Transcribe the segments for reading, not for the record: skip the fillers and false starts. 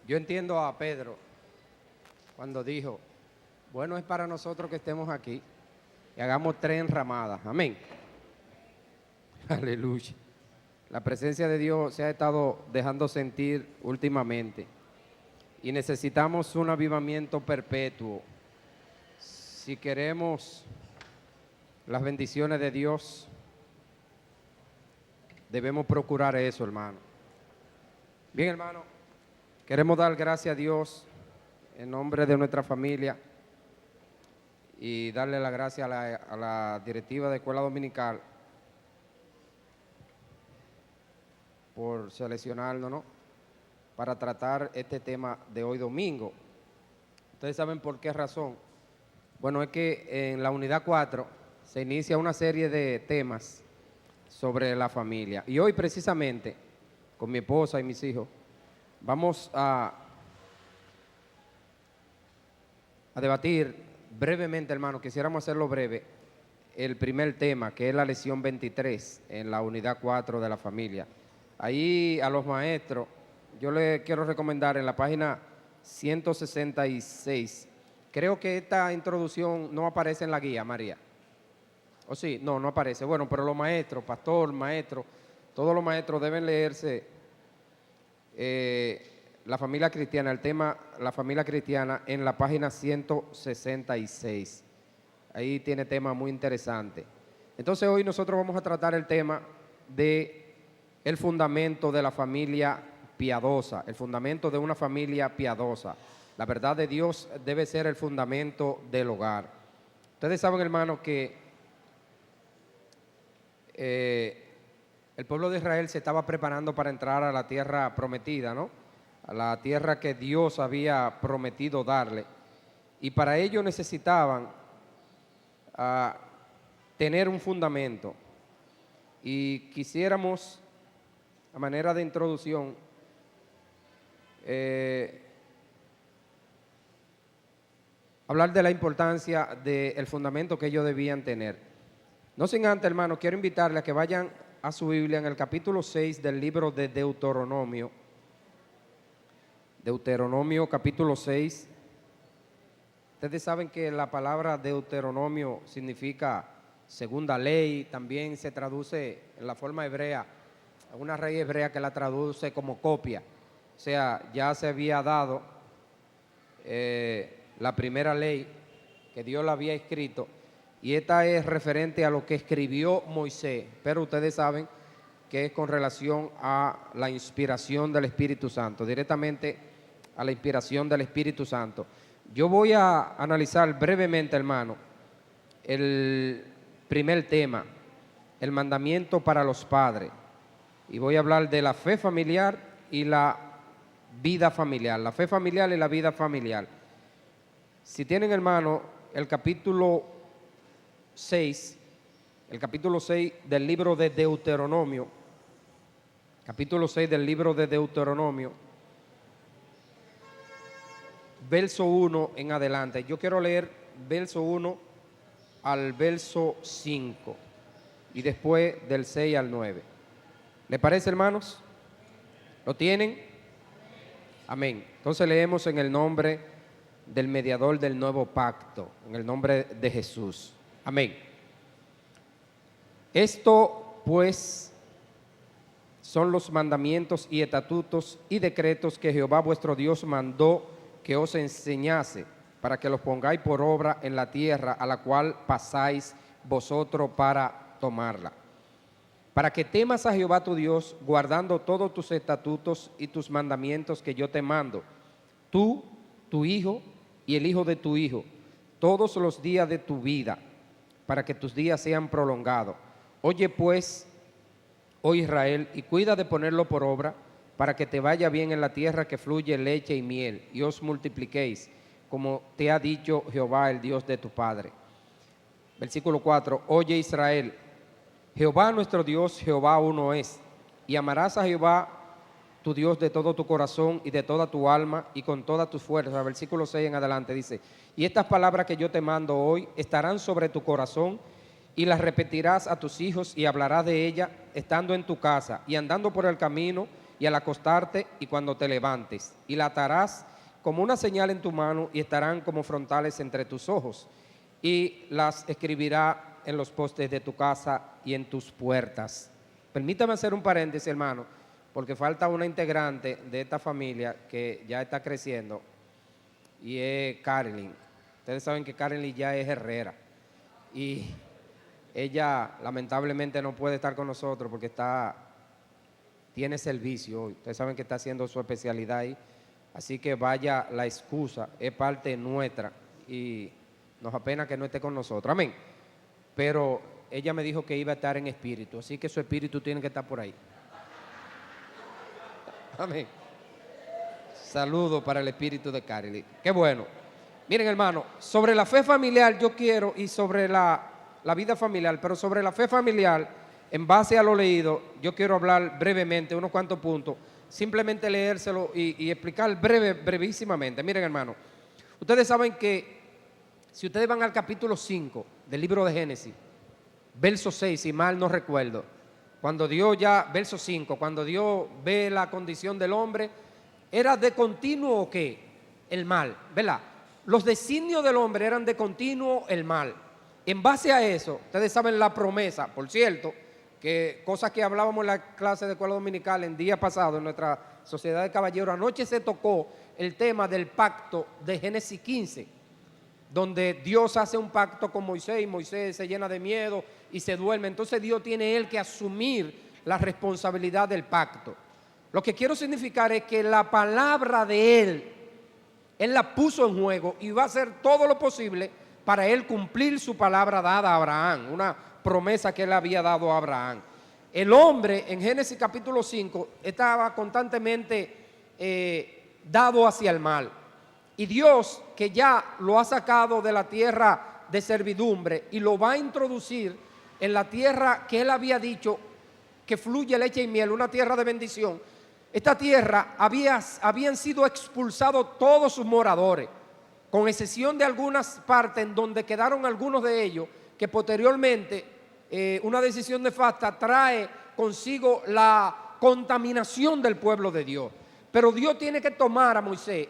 Yo entiendo a Pedro cuando dijo, bueno es para nosotros que estemos aquí y hagamos 3 enramadas. Amén. Aleluya. La presencia de Dios se ha estado dejando sentir últimamente y necesitamos un avivamiento perpetuo. Si queremos las bendiciones de Dios, debemos procurar eso, hermano. Bien, hermano, queremos dar gracias a Dios en nombre de nuestra familia y darle la gracia a la directiva de Escuela Dominical por seleccionarnos, ¿no?, para tratar este tema de hoy domingo. Ustedes saben por qué razón. Bueno, es que en la unidad 4 se inicia una serie de temas sobre la familia. Y hoy precisamente, con mi esposa y mis hijos, vamos a debatir brevemente, hermano, quisiéramos hacerlo breve, el primer tema, que es la lección 23 en la unidad 4 de la familia. Ahí a los maestros, yo les quiero recomendar en la página 166, creo que esta introducción no aparece en la guía, María. ¿O sí? No, no aparece. Bueno, pero los maestros, pastor, maestro, todos los maestros deben leerse la familia cristiana, el tema la familia cristiana en la página 166. Ahí tiene tema muy interesante. Entonces hoy nosotros vamos a tratar el tema de el fundamento de la familia piadosa, el fundamento de una familia piadosa. La verdad de Dios debe ser el fundamento del hogar. Ustedes saben, hermanos, que el pueblo de Israel se estaba preparando para entrar a la tierra prometida, ¿no?, a la tierra que Dios había prometido darle. Y para ello necesitaban tener un fundamento. Y quisiéramos, a manera de introducción, hablar de la importancia del fundamento que ellos debían tener. No sin antes, hermano, quiero invitarles a que vayan a su Biblia en el capítulo 6 del libro de Deuteronomio. Deuteronomio capítulo 6. Ustedes saben que la palabra Deuteronomio significa segunda ley, también se traduce en la forma hebrea, una raíz hebrea que la traduce como copia. O sea, ya se había dado la primera ley que Dios la había escrito, y esta es referente a lo que escribió Moisés, pero ustedes saben que es con relación a la inspiración del Espíritu Santo, directamente a la inspiración del Espíritu Santo. Yo voy a analizar brevemente, hermano, el primer tema, el mandamiento para los padres, y voy a hablar de la fe familiar y la vida familiar, la fe familiar y la vida familiar. Si tienen, hermano, el capítulo 6 del libro de Deuteronomio, capítulo 6 del libro de Deuteronomio, verso 1 en adelante. Yo quiero leer verso 1 al verso 5 y después del 6 al 9. ¿Le parece, hermanos? ¿Lo tienen? Amén. Entonces leemos en el nombre del mediador del nuevo pacto, en el nombre de Jesús. Amén. Esto, pues, son los mandamientos y estatutos y decretos que Jehová vuestro Dios mandó que os enseñase, para que los pongáis por obra en la tierra a la cual pasáis vosotros para tomarla. Para que temas a Jehová tu Dios, guardando todos tus estatutos y tus mandamientos que yo te mando, tú, tu hijo y el hijo de tu hijo, todos los días de tu vida, para que tus días sean prolongados. Oye pues, oh Israel, y cuida de ponerlo por obra, para que te vaya bien en la tierra que fluye leche y miel, y os multipliquéis, como te ha dicho Jehová, el Dios de tu padre. Versículo 4, oye Israel, Jehová nuestro Dios, Jehová uno es, y amarás a Jehová tu Dios de todo tu corazón y de toda tu alma y con todas tus fuerzas. Versículo 6 en adelante dice, y estas palabras que yo te mando hoy estarán sobre tu corazón, y las repetirás a tus hijos y hablarás de ellas estando en tu casa y andando por el camino y al acostarte y cuando te levantes. Y la atarás como una señal en tu mano y estarán como frontales entre tus ojos. Y las escribirá en los postes de tu casa y en tus puertas. Permítame hacer un paréntesis, hermano, porque falta una integrante de esta familia que ya está creciendo y es Carolyn. Ustedes saben que Carolyn ya es herrera y ella lamentablemente no puede estar con nosotros porque tiene servicio hoy. Ustedes saben que está haciendo su especialidad ahí, así que vaya la excusa, es parte nuestra y nos apena que no esté con nosotros. Amén. Pero ella me dijo que iba a estar en espíritu, así que su espíritu tiene que estar por ahí. Amén. Saludo para el espíritu de Carly. Qué bueno. Miren, hermano, sobre la fe familiar yo quiero, y sobre la vida familiar, pero sobre la fe familiar, en base a lo leído, yo quiero hablar brevemente, unos cuantos puntos, simplemente leérselo y explicar brevísimamente. Miren, hermano, ustedes saben que si ustedes van al capítulo 5 del libro de Génesis, verso 6, si mal no recuerdo, verso 5, cuando Dios ve la condición del hombre, era de continuo ¿qué? El mal, ¿verdad? Los designios del hombre eran de continuo el mal. En base a eso, ustedes saben la promesa, por cierto, que cosas que hablábamos en la clase de escuela dominical el día pasado en nuestra sociedad de caballeros, anoche se tocó el tema del pacto de Génesis 15, donde Dios hace un pacto con Moisés y Moisés se llena de miedo y se duerme. Entonces Dios tiene él que asumir la responsabilidad del pacto. Lo que quiero significar es que la palabra de él la puso en juego y va a hacer todo lo posible para él cumplir su palabra dada a Abraham, una promesa que él había dado a Abraham. El hombre en Génesis capítulo 5 estaba constantemente dado hacia el mal. Y Dios, que ya lo ha sacado de la tierra de servidumbre y lo va a introducir en la tierra que él había dicho que fluye leche y miel, una tierra de bendición. Esta tierra habían sido expulsados todos sus moradores, con excepción de algunas partes en donde quedaron algunos de ellos, que posteriormente una decisión nefasta trae consigo la contaminación del pueblo de Dios. Pero Dios tiene que tomar a Moisés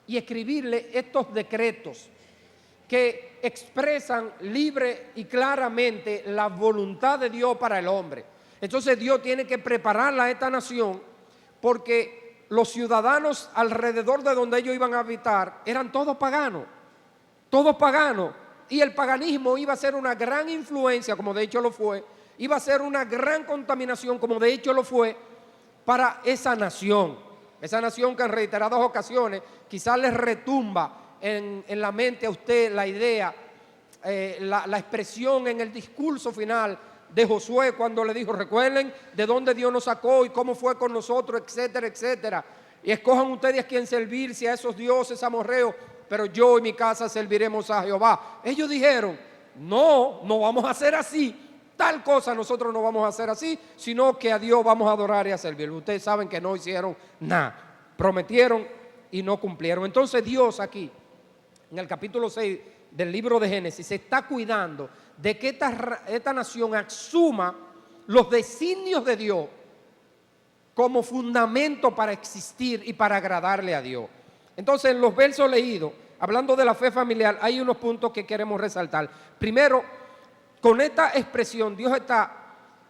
y escribirle estos decretos que expresan libre y claramente la voluntad de Dios para el hombre. Entonces Dios tiene que prepararla a esta nación, porque los ciudadanos alrededor de donde ellos iban a habitar eran todos paganos, y el paganismo iba a ser una gran influencia, como de hecho lo fue, iba a ser una gran contaminación, como de hecho lo fue, para esa nación que en reiteradas ocasiones quizás les retumba en la mente a usted la idea, la expresión en el discurso final de Josué cuando le dijo: recuerden de dónde Dios nos sacó y cómo fue con nosotros, etcétera, etcétera, y escojan ustedes a quién servirse, si a esos dioses amorreos, pero yo y mi casa serviremos a Jehová. Ellos dijeron: no vamos a hacer así, tal cosa nosotros no vamos a hacer así, sino que a Dios vamos a adorar y a servir. Ustedes saben que no hicieron nada, prometieron y no cumplieron. Entonces Dios aquí, en el capítulo 6 del libro de Génesis, se está cuidando de que esta nación asuma los designios de Dios como fundamento para existir y para agradarle a Dios. Entonces, en los versos leídos, hablando de la fe familiar, hay unos puntos que queremos resaltar. Primero, con esta expresión, Dios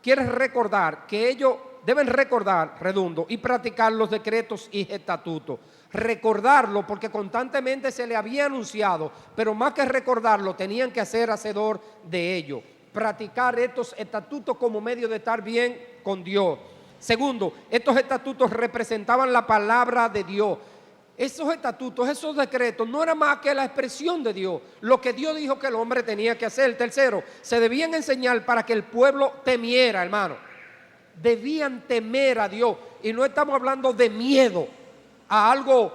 quiere recordar que ellos deben recordar, redundo, y practicar los decretos y estatutos. Recordarlo porque constantemente se le había anunciado, pero más que recordarlo, tenían que ser hacedor de ello. Practicar estos estatutos como medio de estar bien con Dios. Segundo, estos estatutos representaban la palabra de Dios. Esos estatutos, esos decretos no eran más que la expresión de Dios, lo que Dios dijo que el hombre tenía que hacer. Tercero, se debían enseñar para que el pueblo temiera, hermano. Debían temer a Dios, y no estamos hablando de miedo a algo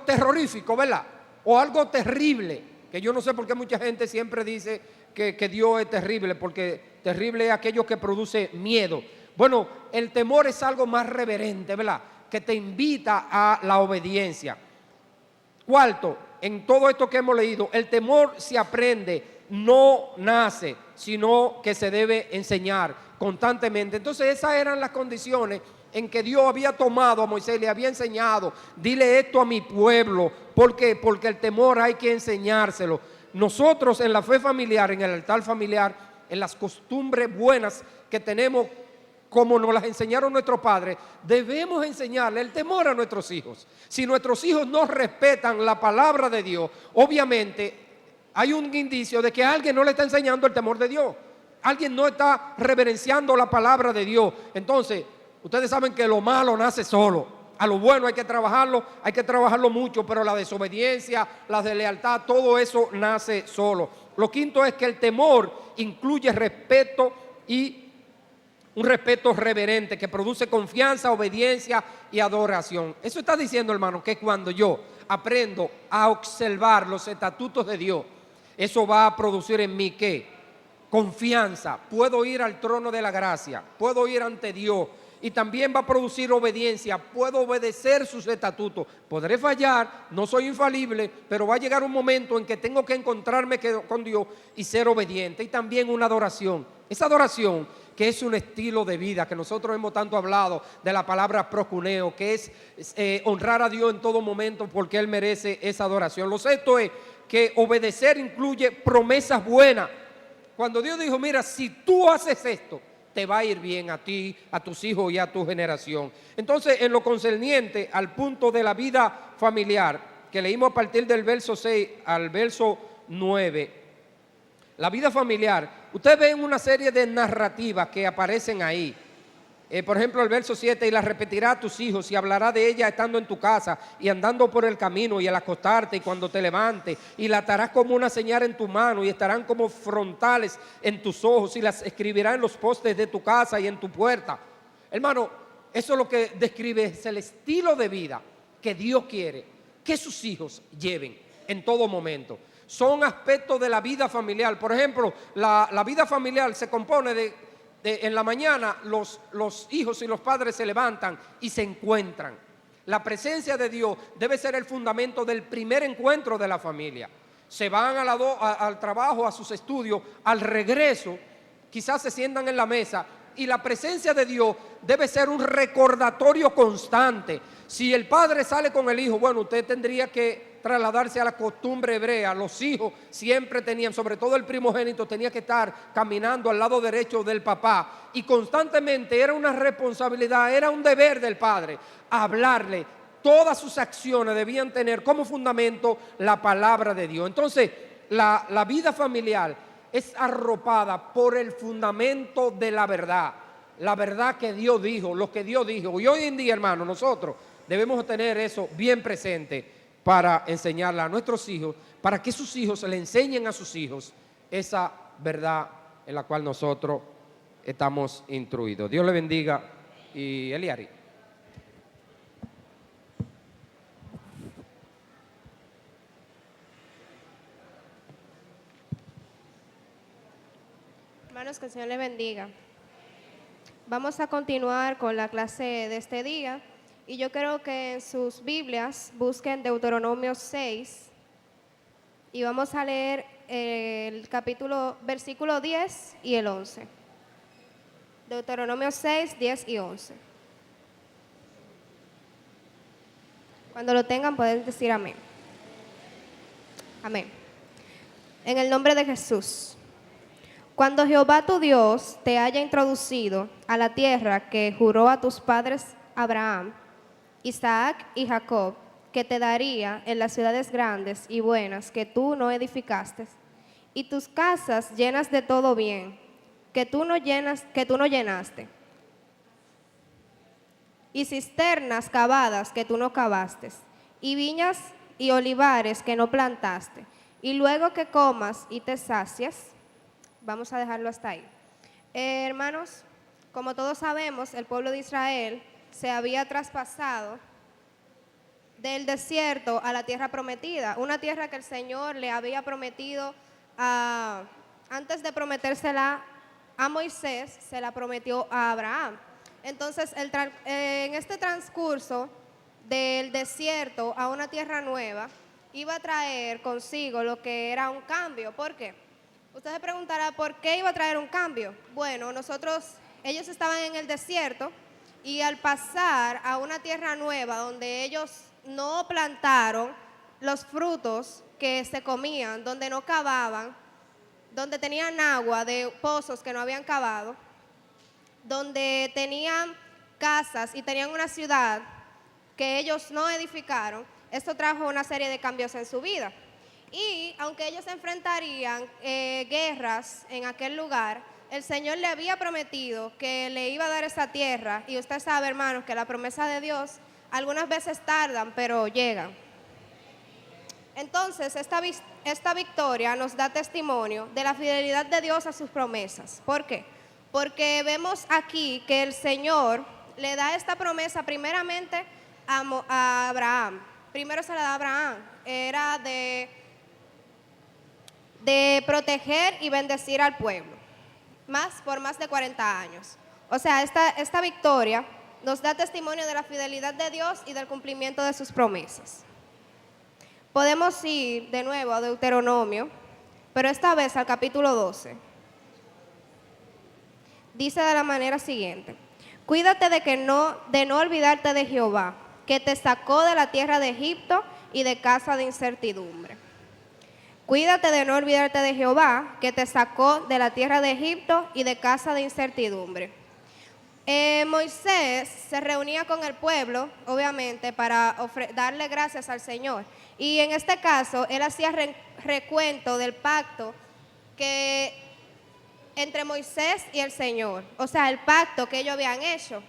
terrorífico, ¿verdad? O algo terrible, que yo no sé por qué mucha gente siempre dice que Dios es terrible, porque terrible es aquello que produce miedo. Bueno, el temor es algo más reverente, ¿verdad?, que te invita a la obediencia. Cuarto, en todo esto que hemos leído, el temor se aprende, no nace, sino que se debe enseñar. constantemente. Entonces esas eran las condiciones en que Dios había tomado a Moisés, le había enseñado, dile esto a mi pueblo. ¿Por qué? Porque el temor hay que enseñárselo. Nosotros en la fe familiar, en el altar familiar, en las costumbres buenas que tenemos, como nos las enseñaron nuestros padres, debemos enseñarle el temor a nuestros hijos. Si nuestros hijos no respetan la palabra de Dios, obviamente hay un indicio de que alguien no le está enseñando el temor de Dios. Alguien no está reverenciando la palabra de Dios. Entonces, ustedes saben que lo malo nace solo. A lo bueno hay que trabajarlo mucho, pero la desobediencia, la deslealtad, todo eso nace solo. Lo quinto es que el temor incluye respeto y un respeto reverente que produce confianza, obediencia y adoración. Eso está diciendo, hermano, que cuando yo aprendo a observar los estatutos de Dios, eso va a producir en mí ¿qué? Confianza. Puedo ir al trono de la gracia, puedo ir ante Dios. Y también va a producir obediencia, puedo obedecer sus estatutos. Podré fallar, no soy infalible, pero va a llegar un momento en que tengo que encontrarme con Dios y ser obediente. Y también una adoración. Esa adoración que es un estilo de vida, que nosotros hemos tanto hablado de la palabra procuneo, que es honrar a Dios en todo momento porque Él merece esa adoración. Lo sexto es que obedecer incluye promesas buenas. Cuando Dios dijo, mira, si tú haces esto, te va a ir bien a ti, a tus hijos y a tu generación. Entonces, en lo concerniente al punto de la vida familiar, que leímos a partir del verso 6 al verso 9, la vida familiar, ustedes ven una serie de narrativas que aparecen ahí. Por ejemplo, el verso 7, y la repetirá a tus hijos y hablará de ella estando en tu casa y andando por el camino y al acostarte y cuando te levantes, y la atarás como una señal en tu mano y estarán como frontales en tus ojos y las escribirás en los postes de tu casa y en tu puerta. Hermano, eso es lo que describe, es el estilo de vida que Dios quiere que sus hijos lleven en todo momento. Son aspectos de la vida familiar. Por ejemplo, la vida familiar se compone de en la mañana los hijos y los padres se levantan y se encuentran. La presencia de Dios debe ser el fundamento del primer encuentro de la familia. Se van al trabajo, a sus estudios, al regreso, quizás se sientan en la mesa y la presencia de Dios debe ser un recordatorio constante. Si el padre sale con el hijo, bueno, usted tendría que trasladarse a la costumbre hebrea. Los hijos siempre tenían, sobre todo el primogénito, tenía que estar caminando al lado derecho del papá y constantemente era una responsabilidad, era un deber del padre hablarle. Todas sus acciones debían tener como fundamento la palabra de Dios. Entonces, la vida familiar es arropada por el fundamento de la verdad que Dios dijo, lo que Dios dijo. Y hoy en día, hermano, nosotros debemos tener eso bien presente para enseñarle a nuestros hijos, para que sus hijos le enseñen a sus hijos esa verdad en la cual nosotros estamos instruidos. Dios le bendiga. Y Eliari. Hermanos, que el Señor le bendiga. Vamos a continuar con la clase de este día y yo creo que en sus Biblias busquen Deuteronomio 6 y vamos a leer el versículo 10 y el 11. Deuteronomio 6, 10 y 11. Cuando lo tengan pueden decir amén. Amén. En el nombre de Jesús. Cuando Jehová tu Dios te haya introducido a la tierra que juró a tus padres Abraham, Isaac y Jacob, que te daría en las ciudades grandes y buenas que tú no edificaste, y tus casas llenas de todo bien, que tú no llenaste, y cisternas cavadas que tú no cavaste, y viñas y olivares que no plantaste, y luego que comas y te sacias. Vamos a dejarlo hasta ahí. Hermanos, como todos sabemos, el pueblo de Israel se había traspasado del desierto a la tierra prometida, una tierra que el Señor le había prometido antes de prometérsela a Moisés, se la prometió a Abraham. Entonces, en este transcurso del desierto a una tierra nueva, iba a traer consigo lo que era un cambio. ¿Por qué? Usted se preguntará, ¿por qué iba a traer un cambio? Bueno, nosotros ellos estaban en el desierto y al pasar a una tierra nueva donde ellos no plantaron los frutos que se comían, donde no cavaban, donde tenían agua de pozos que no habían cavado, donde tenían casas y tenían una ciudad que ellos no edificaron, esto trajo una serie de cambios en su vida. Y aunque ellos enfrentarían guerras en aquel lugar, el Señor le había prometido que le iba a dar esa tierra. Y usted sabe, hermanos, que la promesa de Dios algunas veces tardan, pero llegan. Entonces, esta victoria nos da testimonio de la fidelidad de Dios a sus promesas. ¿Por qué? Porque vemos aquí que el Señor le da esta promesa primeramente a Abraham. Primero se la da a Abraham. Era de proteger y bendecir al pueblo. Por más de 40 años. O sea, esta victoria nos da testimonio de la fidelidad de Dios y del cumplimiento de sus promesas. Podemos ir de nuevo a Deuteronomio, pero esta vez al capítulo 12. Dice de la manera siguiente: cuídate de no olvidarte de Jehová, que te sacó de la tierra de Egipto y de casa de incertidumbre. Cuídate de no olvidarte de Jehová, que te sacó de la tierra de Egipto y de casa de incertidumbre. Moisés se reunía con el pueblo, obviamente, para darle gracias al Señor. Y en este caso, él hacía recuento del pacto entre Moisés y el Señor. O sea, el pacto que ellos habían hecho.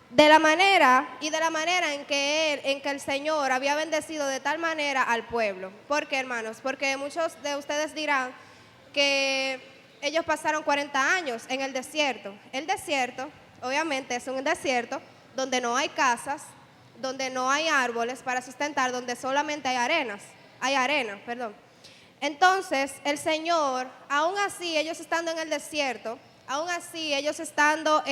De la manera en que el Señor había bendecido de tal manera al pueblo. ¿Por qué, hermanos? Porque muchos de ustedes dirán que ellos pasaron 40 años en el desierto. El desierto, obviamente, es un desierto donde no hay casas, donde no hay árboles para sustentar, donde solamente hay arena. Entonces, el Señor, aún así, ellos estando en el desierto, aún así, ellos estando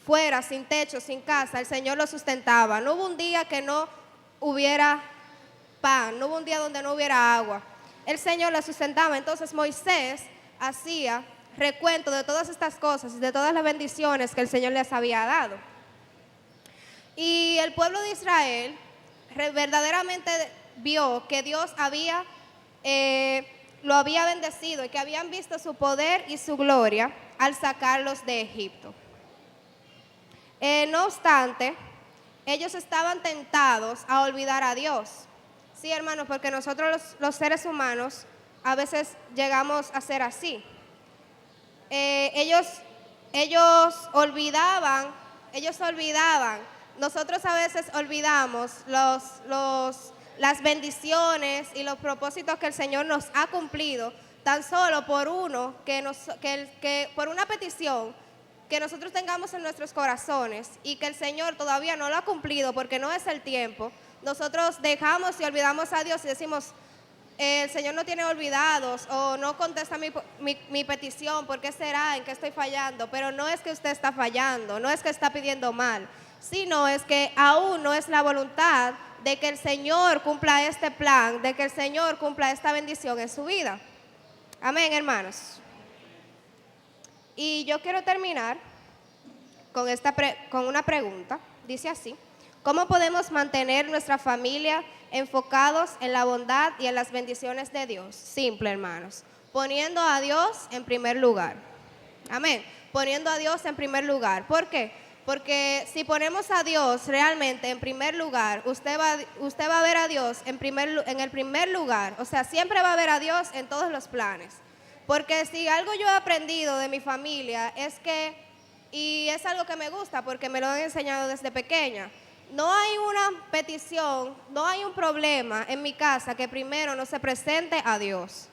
fuera, sin techo, sin casa, el Señor los sustentaba. No hubo un día que no hubiera pan, no hubo un día donde no hubiera agua. El Señor los sustentaba. Entonces Moisés hacía recuento de todas estas cosas y de todas las bendiciones que el Señor les había dado. Y el pueblo de Israel verdaderamente vio que Dios lo había bendecido y que habían visto su poder y su gloria al sacarlos de Egipto. No obstante, ellos estaban tentados a olvidar a Dios. Sí, hermanos, porque nosotros los seres humanos a veces llegamos a ser así. Ellos olvidaban, nosotros a veces olvidamos las bendiciones y los propósitos que el Señor nos ha cumplido, tan solo por por una petición que nosotros tengamos en nuestros corazones y que el Señor todavía no lo ha cumplido porque no es el tiempo. Nosotros dejamos y olvidamos a Dios y decimos, el Señor no tiene olvidados o no contesta mi petición, ¿por qué será? ¿En qué estoy fallando? Pero no es que usted está fallando, no es que está pidiendo mal, sino es que aún no es la voluntad de que el Señor cumpla este plan, de que el Señor cumpla esta bendición en su vida. Amén, hermanos. Y yo quiero terminar con una pregunta. Dice así: ¿cómo podemos mantener nuestra familia enfocados en la bondad y en las bendiciones de Dios? Simple, hermanos. Poniendo a Dios en primer lugar. Amén. Poniendo a Dios en primer lugar. ¿Por qué? Porque si ponemos a Dios realmente en primer lugar, usted va a ver a Dios en el primer lugar. O sea, siempre va a ver a Dios en todos los planes. Porque si algo yo he aprendido de mi familia es que, y es algo que me gusta porque me lo han enseñado desde pequeña, no hay una petición, no hay un problema en mi casa que primero no se presente a Dios.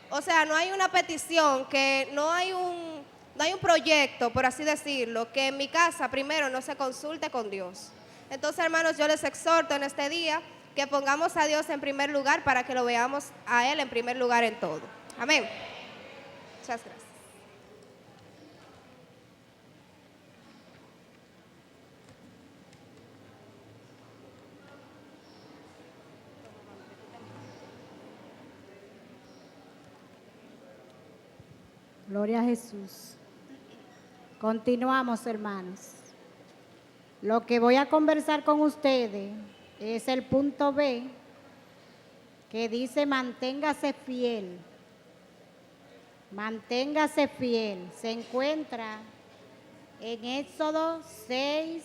O sea, no hay una petición, no hay un proyecto, por así decirlo, que en mi casa primero no se consulte con Dios. Entonces, hermanos, yo les exhorto en este día que pongamos a Dios en primer lugar para que lo veamos a Él en primer lugar en todo. Amén. Muchas gracias. Gloria a Jesús. Continuamos, hermanos. Lo que voy a conversar con ustedes es el punto B, que dice manténgase fiel. Manténgase fiel. Se encuentra en Éxodo 6,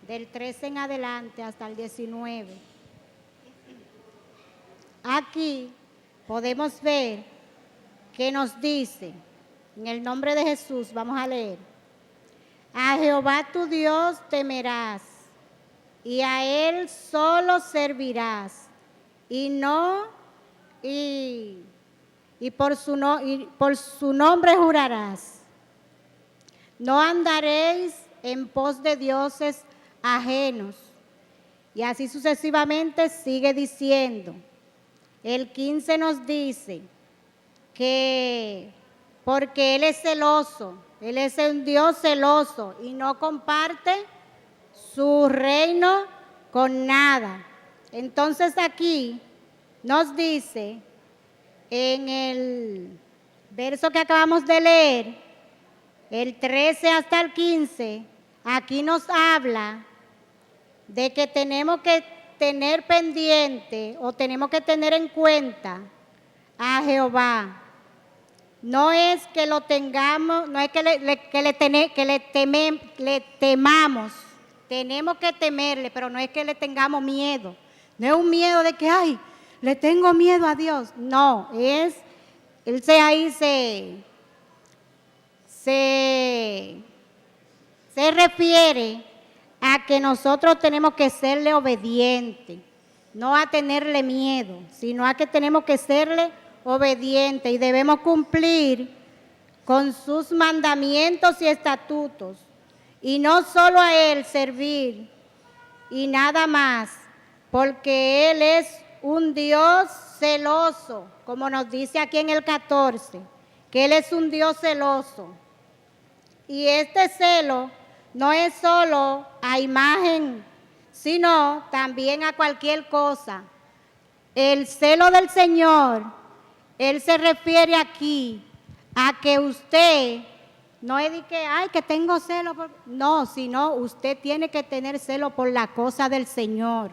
del 13 en adelante hasta el 19. Aquí podemos ver que nos dice, en el nombre de Jesús, vamos a leer: a Jehová tu Dios temerás, y a Él solo servirás, y por su nombre jurarás. No andaréis en pos de dioses ajenos. Y así sucesivamente sigue diciendo. El 15 nos dice que porque Él es celoso, Él es un Dios celoso y no comparte su reino con nada. Entonces aquí nos dice en el verso que acabamos de leer, el 13 hasta el 15, aquí nos habla de que tenemos que tener pendiente o tenemos que tener en cuenta a Jehová. No es que lo tengamos, no es que le temamos. Tenemos que temerle, pero no es que le tengamos miedo. No es un miedo de que, ay, le tengo miedo a Dios. No, él se refiere a que nosotros tenemos que serle obedientes, no a tenerle miedo, sino a que tenemos que serle obedientes y debemos cumplir con sus mandamientos y estatutos, y no solo a Él servir y nada más, porque Él es un Dios celoso, como nos dice aquí en el 14, que Él es un Dios celoso. Y este celo no es solo a imagen, sino también a cualquier cosa. El celo del Señor, Él se refiere aquí a que usted, no es de que, ay, que tengo celo. No, sino usted tiene que tener celo por la cosa del Señor.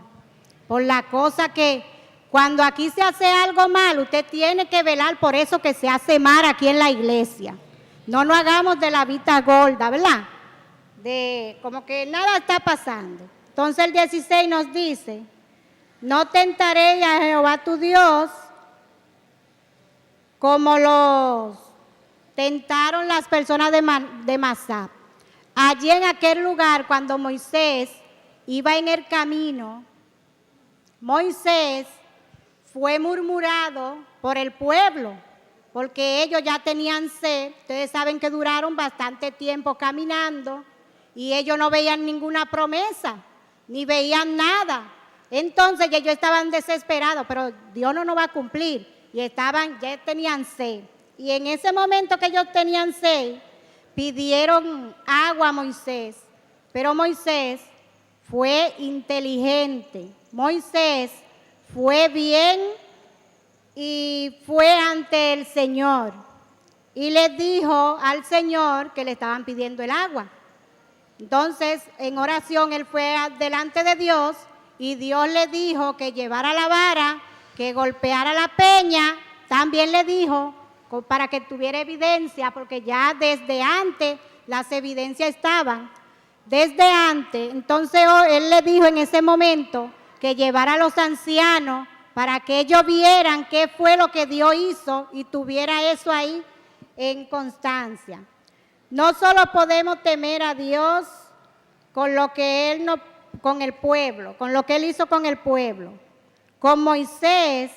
Por la cosa que cuando aquí se hace algo mal, usted tiene que velar por eso que se hace mal aquí en la iglesia. No nos hagamos de la vista gorda, ¿verdad? De como que nada está pasando. Entonces el 16 nos dice, no tentaré a Jehová tu Dios como los tentaron las personas de Masá. Allí en aquel lugar, cuando Moisés iba en el camino, Moisés fue murmurado por el pueblo, porque ellos ya tenían sed. Ustedes saben que duraron bastante tiempo caminando y ellos no veían ninguna promesa, ni veían nada. Entonces ellos estaban desesperados, pero Dios no nos va a cumplir. Y ya tenían sed. Y en ese momento que ellos tenían sed, pidieron agua a Moisés. Pero Moisés fue inteligente. Moisés fue bien y fue ante el Señor. Y le dijo al Señor que le estaban pidiendo el agua. Entonces, en oración, él fue delante de Dios y Dios le dijo que llevara la vara, que golpeara la peña. También le dijo para que tuviera evidencia, porque ya desde antes las evidencias estaban. Desde antes, entonces él le dijo en ese momento que llevara a los ancianos para que ellos vieran qué fue lo que Dios hizo y tuviera eso ahí en constancia. No solo podemos temer a Dios con lo que Él con el pueblo, con lo que Él hizo con el pueblo. Con Moisés,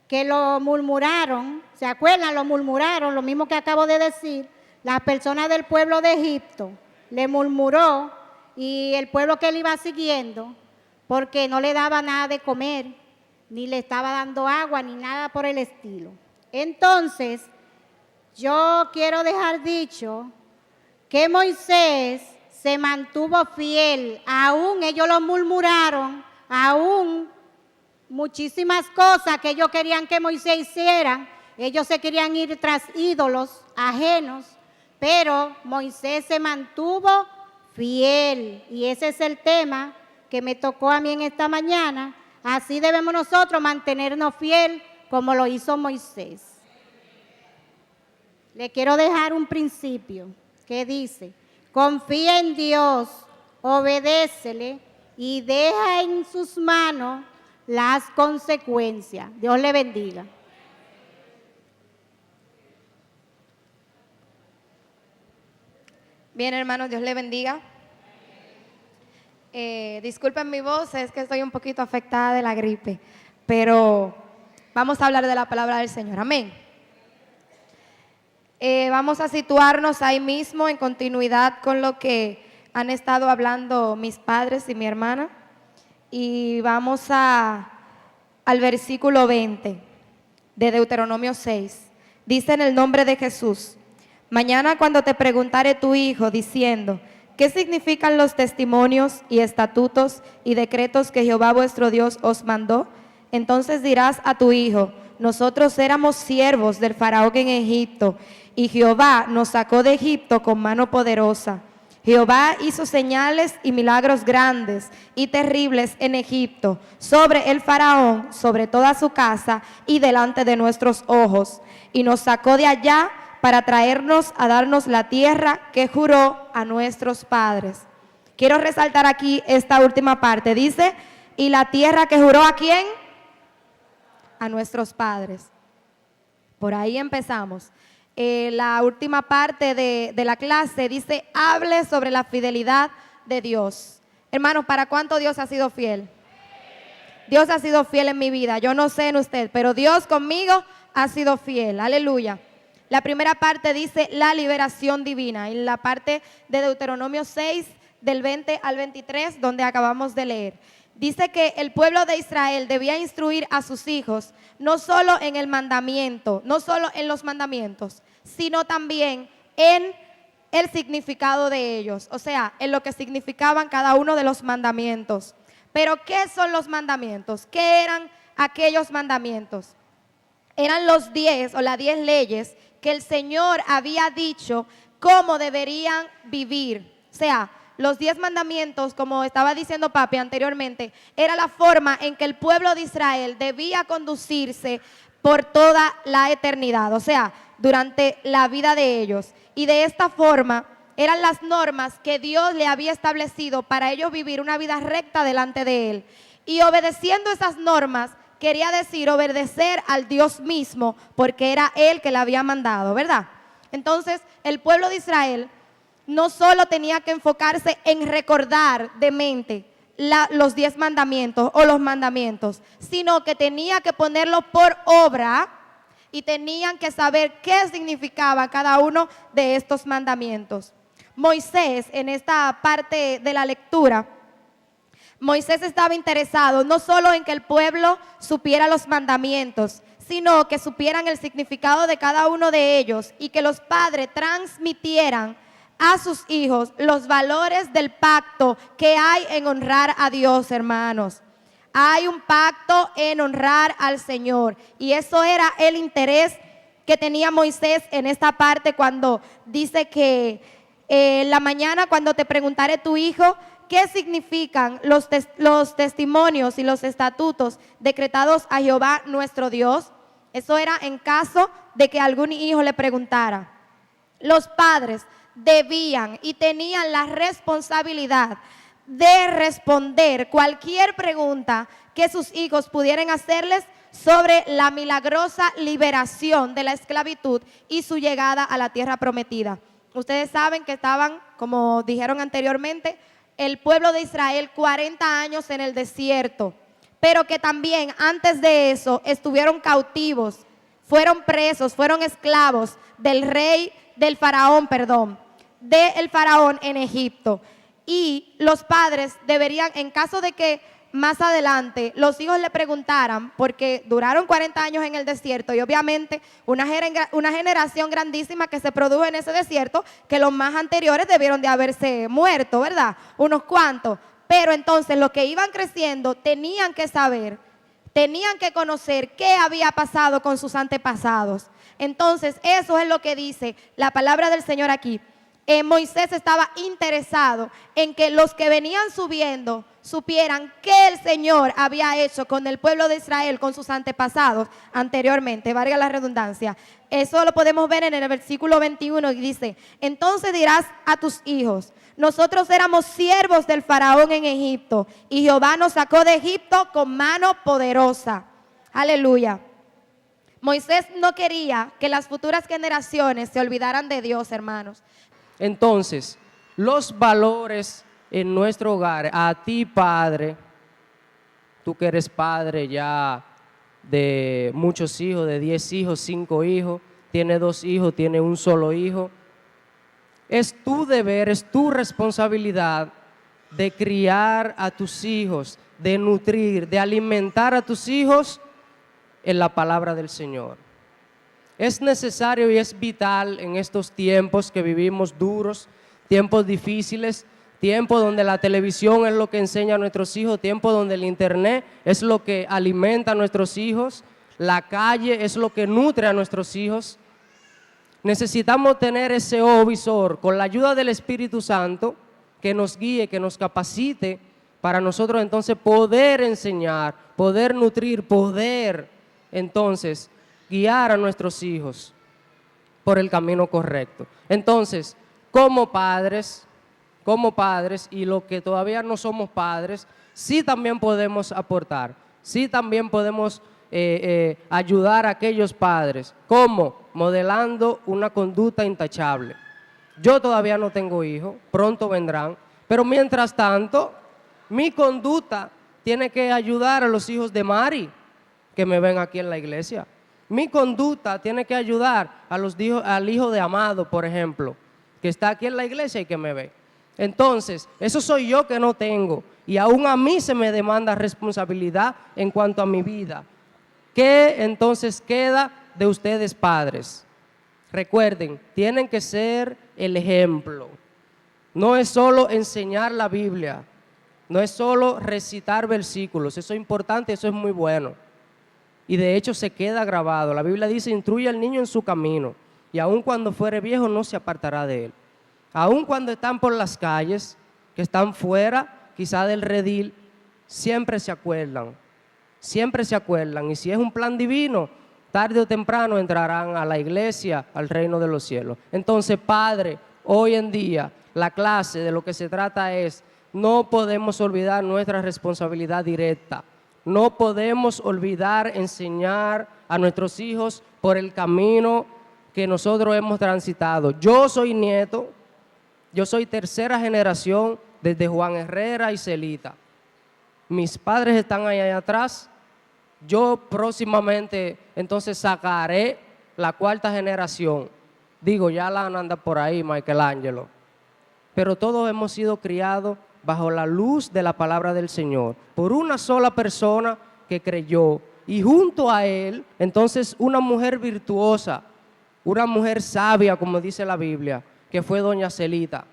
que lo murmuraron, ¿se acuerdan? Lo murmuraron, lo mismo que acabo de decir, las personas del pueblo de Egipto le murmuró y el pueblo que él iba siguiendo, porque no le daba nada de comer, ni le estaba dando agua, ni nada por el estilo. Entonces, yo quiero dejar dicho que Moisés se mantuvo fiel, aún ellos lo murmuraron, aún muchísimas cosas que ellos querían que Moisés hiciera, ellos se querían ir tras ídolos ajenos, pero Moisés se mantuvo fiel. Y ese es el tema que me tocó a mí en esta mañana. Así debemos nosotros mantenernos fiel como lo hizo Moisés. Le quiero dejar un principio que dice: confía en Dios, obedécele y deja en sus manos las consecuencias. Dios le bendiga. Bien, hermanos, Dios le bendiga. Disculpen mi voz, es que estoy un poquito afectada de la gripe, pero vamos a hablar de la palabra del Señor. Amén. Vamos a situarnos ahí mismo en continuidad con lo que han estado hablando mis padres y mi hermana. Y vamos al versículo 20 de Deuteronomio 6. Dice: en el nombre de Jesús, mañana cuando te preguntare tu hijo diciendo, ¿qué significan los testimonios y estatutos y decretos que Jehová vuestro Dios os mandó? Entonces dirás a tu hijo: nosotros éramos siervos del faraón en Egipto, y Jehová nos sacó de Egipto con mano poderosa. Jehová hizo señales y milagros grandes y terribles en Egipto, sobre el faraón, sobre toda su casa y delante de nuestros ojos. Y nos sacó de allá para traernos a darnos la tierra que juró a nuestros padres. Quiero resaltar aquí esta última parte. Dice: y la tierra que juró, ¿a quién? A nuestros padres. Por ahí empezamos. La última parte de la clase dice: hable sobre la fidelidad de Dios. Hermanos, ¿para cuánto Dios ha sido fiel? Dios ha sido fiel en mi vida. Yo no sé en usted, pero Dios conmigo ha sido fiel. Aleluya. La primera parte dice la liberación divina. Y la parte de Deuteronomio 6, del 20 al 23, donde acabamos de leer, dice que el pueblo de Israel debía instruir a sus hijos, no solo en el mandamiento, no solo en los mandamientos, sino también en el significado de ellos, o sea, en lo que significaban cada uno de los mandamientos. Pero ¿qué son los mandamientos? ¿Qué eran aquellos mandamientos? Eran los 10 o las 10 leyes que el Señor había dicho cómo deberían vivir. O sea, los 10 mandamientos, como estaba diciendo papi anteriormente, era la forma en que el pueblo de Israel debía conducirse por toda la eternidad, o sea, durante la vida de ellos. Y de esta forma eran las normas que Dios le había establecido para ellos vivir una vida recta delante de Él. Y obedeciendo esas normas quería decir obedecer al Dios mismo, porque era Él que le había mandado, ¿verdad? Entonces, el pueblo de Israel no solo tenía que enfocarse en recordar de mente los 10 mandamientos o los mandamientos, sino que tenía que ponerlo por obra y tenían que saber qué significaba cada uno de estos mandamientos. Moisés, en esta parte de la lectura, Moisés estaba interesado no solo en que el pueblo supiera los mandamientos, sino que supieran el significado de cada uno de ellos y que los padres transmitieran a sus hijos los valores del pacto que hay en honrar a Dios, hermanos. Hay un pacto en honrar al Señor, y eso era el interés que tenía Moisés en esta parte cuando dice que en la mañana cuando te preguntare tu hijo qué significan los testimonios y los estatutos decretados a Jehová nuestro Dios. Eso era en caso de que algún hijo le preguntara. Los padres debían y tenían la responsabilidad de responder cualquier pregunta que sus hijos pudieran hacerles sobre la milagrosa liberación de la esclavitud y su llegada a la tierra prometida. Ustedes saben que estaban, como dijeron anteriormente, el pueblo de Israel 40 años en el desierto, pero que también antes de eso estuvieron cautivos, fueron presos, fueron esclavos del faraón en Egipto. Y los padres deberían, en caso de que más adelante los hijos le preguntaran, porque duraron 40 años en el desierto y obviamente una generación grandísima que se produjo en ese desierto, que los más anteriores debieron de haberse muerto, ¿verdad? Unos cuantos. Pero entonces los que iban creciendo tenían que saber tenían que conocer qué había pasado con sus antepasados. Entonces, eso es lo que dice la palabra del Señor aquí. Moisés estaba interesado en que los que venían subiendo supieran qué el Señor había hecho con el pueblo de Israel, con sus antepasados anteriormente, valga la redundancia. Eso lo podemos ver en el versículo 21 y dice: entonces dirás a tus hijos, nosotros éramos siervos del faraón en Egipto y Jehová nos sacó de Egipto con mano poderosa. Aleluya. Moisés no quería que las futuras generaciones se olvidaran de Dios, hermanos. Entonces, los valores en nuestro hogar, a ti padre, tú que eres padre ya de muchos hijos, de 10 hijos, 5 hijos, tiene 2 hijos, tiene un solo hijo, es tu deber, es tu responsabilidad de criar a tus hijos, de nutrir, de alimentar a tus hijos en la palabra del Señor. Es necesario y es vital en estos tiempos que vivimos duros, tiempos difíciles, tiempos donde la televisión es lo que enseña a nuestros hijos, tiempos donde el internet es lo que alimenta a nuestros hijos, la calle es lo que nutre a nuestros hijos. Necesitamos tener ese ojo visor con la ayuda del Espíritu Santo que nos guíe, que nos capacite para nosotros entonces poder enseñar, poder nutrir, poder entonces guiar a nuestros hijos por el camino correcto. Entonces, como padres y los que todavía no somos padres, sí también podemos aportar, sí también podemos ayudar a aquellos padres. ¿Cómo? Modelando una conducta intachable. Yo todavía no tengo hijos, pronto vendrán, pero mientras tanto, mi conducta tiene que ayudar a los hijos de Mari, que me ven aquí en la iglesia. Mi conducta tiene que ayudar al hijo de Amado, por ejemplo, que está aquí en la iglesia y que me ve. Entonces, eso soy yo que no tengo, y aún a mí se me demanda responsabilidad en cuanto a mi vida. ¿Qué entonces queda de ustedes, padres? Recuerden, tienen que ser el ejemplo. No es solo enseñar la Biblia, no es solo recitar versículos, eso es importante, eso es muy bueno. Y de hecho se queda grabado. La Biblia dice: instruye al niño en su camino, y aun cuando fuere viejo no se apartará de él. Aun cuando están por las calles, que están fuera quizá del redil, siempre se acuerdan. Y si es un plan divino, tarde o temprano entrarán a la iglesia, al reino de los cielos. Entonces, padre, hoy en día la clase de lo que se trata es: no podemos olvidar nuestra responsabilidad directa. No podemos olvidar enseñar a nuestros hijos por el camino que nosotros hemos transitado. Yo soy nieto, yo soy tercera generación desde Juan Herrera y Celita. Mis padres están allá atrás. Yo próximamente entonces sacaré la cuarta generación. Digo, ya la anda por ahí Michelangelo. Pero todos hemos sido criados bajo la luz de la palabra del Señor, por una sola persona que creyó, y junto a él, entonces, una mujer virtuosa, una mujer sabia, como dice la Biblia, que fue doña Celita.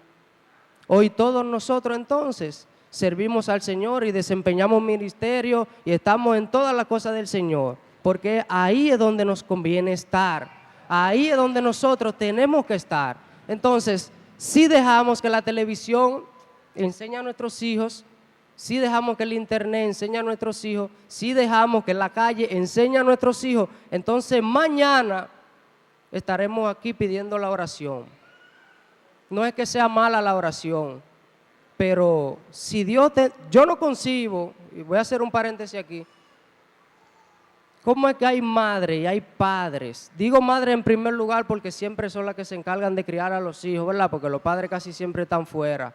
Hoy todos nosotros entonces servimos al Señor y desempeñamos ministerio y estamos en todas las cosas del Señor, porque ahí es donde nos conviene estar, ahí es donde nosotros tenemos que estar. Entonces, si dejamos que la televisión enseña a nuestros hijos, si dejamos que el internet enseñe a nuestros hijos, si dejamos que la calle enseñe a nuestros hijos, entonces mañana estaremos aquí pidiendo la oración. No es que sea mala la oración, pero si yo no concibo, y voy a hacer un paréntesis aquí, ¿cómo es que hay madres y hay padres? Digo madre en primer lugar porque siempre son las que se encargan de criar a los hijos, ¿verdad? Porque los padres casi siempre están fuera,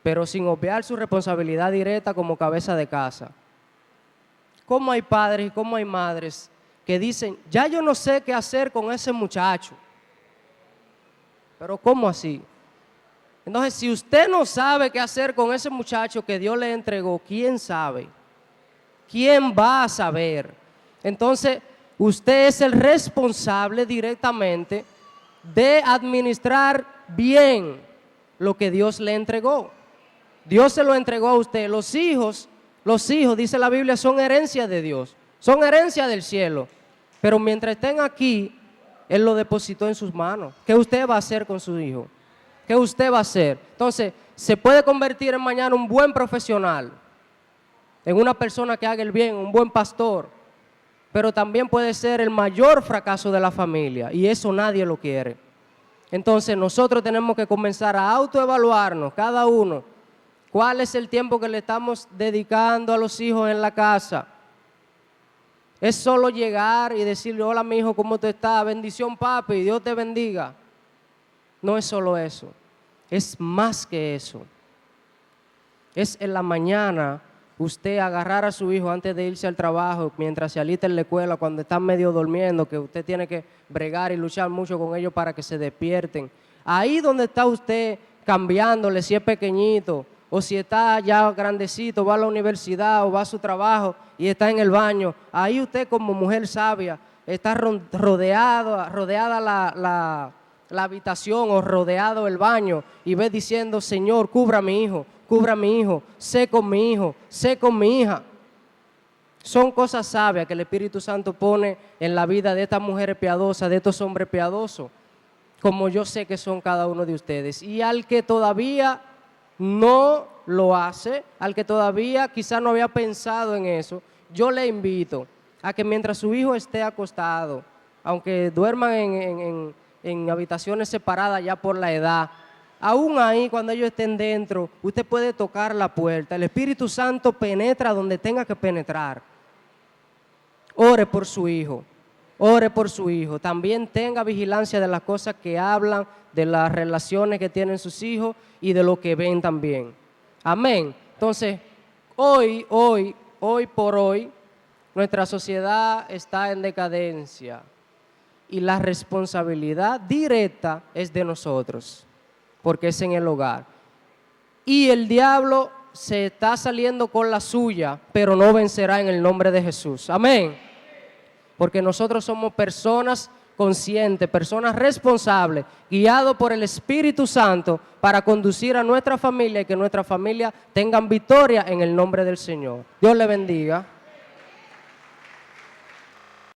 pero sin obviar su responsabilidad directa como cabeza de casa. ¿Cómo hay padres y cómo hay madres que dicen: ya yo no sé qué hacer con ese muchacho? Pero ¿cómo así? Entonces, si usted no sabe qué hacer con ese muchacho que Dios le entregó, ¿quién sabe? ¿Quién va a saber? Entonces, usted es el responsable directamente de administrar bien lo que Dios le entregó. Dios se lo entregó a usted. Los hijos Los hijos, dice la Biblia, son herencia de Dios, son herencia del cielo. Pero mientras estén aquí, Él lo depositó en sus manos. ¿Qué usted va a hacer con su hijo? ¿Qué usted va a hacer? Entonces, se puede convertir en mañana un buen profesional, en una persona que haga el bien, un buen pastor, pero también puede ser el mayor fracaso de la familia, y eso nadie lo quiere. Entonces, nosotros tenemos que comenzar a autoevaluarnos, cada uno, cuál es el tiempo que le estamos dedicando a los hijos en la casa. Es solo llegar y decirle, hola mi hijo, ¿cómo tú estás? Bendición papi, Dios te bendiga. No es solo eso, es más que eso. Es en la mañana usted agarrar a su hijo antes de irse al trabajo, mientras se alista en la escuela, cuando están medio durmiendo, que usted tiene que bregar y luchar mucho con ellos para que se despierten. Ahí donde está usted cambiándole, si es pequeñito, o si está ya grandecito, va a la universidad o va a su trabajo y está en el baño, ahí usted como mujer sabia está rodeada la habitación o rodeado el baño y ve diciendo, Señor, cubra a mi hijo, sé con mi hijo, sé con mi hija. Son cosas sabias que el Espíritu Santo pone en la vida de estas mujeres piadosas, de estos hombres piadosos, como yo sé que son cada uno de ustedes. Y al que todavía no lo hace, al que todavía quizás no había pensado en eso, yo le invito a que mientras su hijo esté acostado, aunque duerman en habitaciones separadas ya por la edad, aún ahí cuando ellos estén dentro, usted puede tocar la puerta. El Espíritu Santo penetra donde tenga que penetrar. Ore por su hijo, ore por su hijo. También tenga vigilancia de las cosas que hablan, de las relaciones que tienen sus hijos y de lo que ven también. Amén. Entonces, hoy por hoy, nuestra sociedad está en decadencia y la responsabilidad directa es de nosotros, porque es en el hogar. Y el diablo se está saliendo con la suya, pero no vencerá en el nombre de Jesús. Amén. Porque nosotros somos personas conscientes, personas responsables, guiados por el Espíritu Santo para conducir a nuestra familia y que nuestra familia tengan victoria en el nombre del Señor. Dios le bendiga.